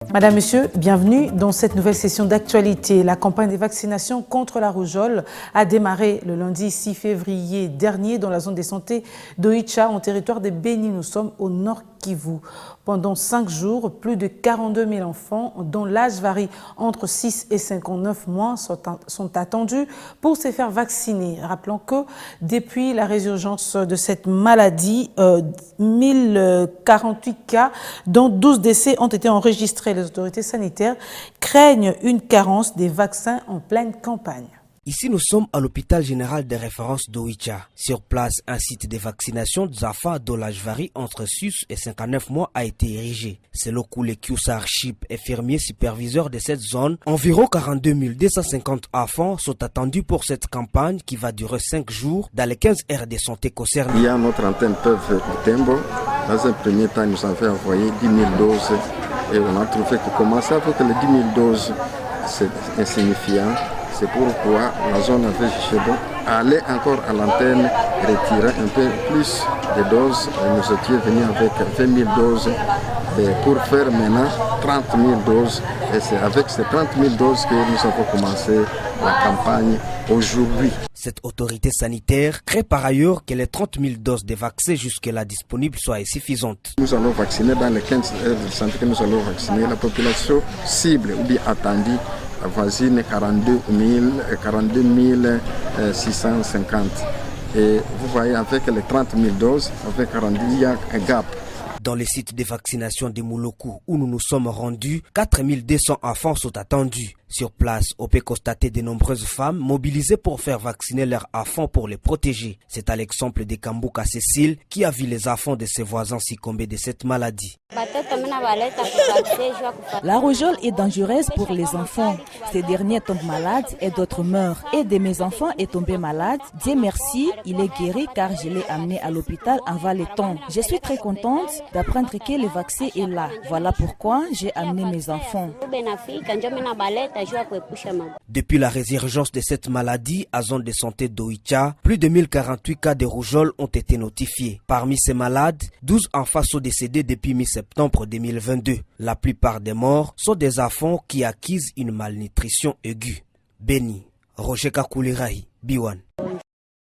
Madame, Monsieur, bienvenue dans cette nouvelle session d'actualité. La campagne de vaccination contre la rougeole a démarré le lundi 6 février dernier dans la zone de santé d'Oicha, en territoire de Beni. Nous sommes au Nord Kivu. Pendant 5 jours, plus de 42 000 enfants, dont l'âge varie entre 6 et 59 mois, sont attendus pour se faire vacciner. Rappelons que depuis la résurgence de cette maladie, 1048 cas, dont 12 décès ont été enregistrés. Les autorités sanitaires craignent une carence des vaccins en pleine campagne. Ici, nous sommes à l'hôpital général de référence d'Oicha. Sur place, un site de vaccination d'Zafa dont l'âge varie entre 6 et 59 mois a été érigé. Selon Koule Kiusar Chip, infirmier superviseur de cette zone, environ 42 250 enfants sont attendus pour cette campagne qui va durer 5 jours dans les 15 aires de santé concernées. Il y a notre antenne Peuve Tembo. Dans un premier temps, nous avons envoyé 10 000 doses et on a trouvé que commencer avec les 10 000 doses, c'est insignifiant. C'est pourquoi la zone avait jugé bon aller encore à l'antenne, retirer un peu plus de doses. Et nous étions venus avec 20 000 doses pour faire maintenant 30 000 doses. Et c'est avec ces 30 000 doses que nous avons commencé la campagne aujourd'hui. Cette autorité sanitaire crée par ailleurs que les 30 000 doses de vaccins jusque-là disponibles soient suffisantes. Nous allons vacciner dans les 15 heures de santé que nous allons vacciner la population cible ou bien attendue. Voisine 42 650. Et vous voyez, avec les 30 000 doses, avec 42, il y a un gap. Dans le site de vaccination de Moulokou, où nous nous sommes rendus, 4 200 enfants sont attendus. Sur place, on peut constater de nombreuses femmes mobilisées pour faire vacciner leurs enfants pour les protéger. C'est à l'exemple de Kambuka Cécile qui a vu les enfants de ses voisins succomber de cette maladie. La rougeole est dangereuse pour les enfants. Ces derniers tombent malades et d'autres meurent. Un de mes enfants est tombé malade. Dieu merci, il est guéri car je l'ai amené à l'hôpital en Valetton. Je suis très contente d'apprendre que le vaccin est là. Voilà pourquoi j'ai amené mes enfants. Depuis la résurgence de cette maladie à zone de santé d'Oicha, plus de 1048 cas de rougeole ont été notifiés. Parmi ces malades, 12 enfants sont décédés depuis mi-septembre 2022. La plupart des morts sont des enfants qui acquisent une malnutrition aiguë. Beni, Roger Kakoulirahi, Biwan.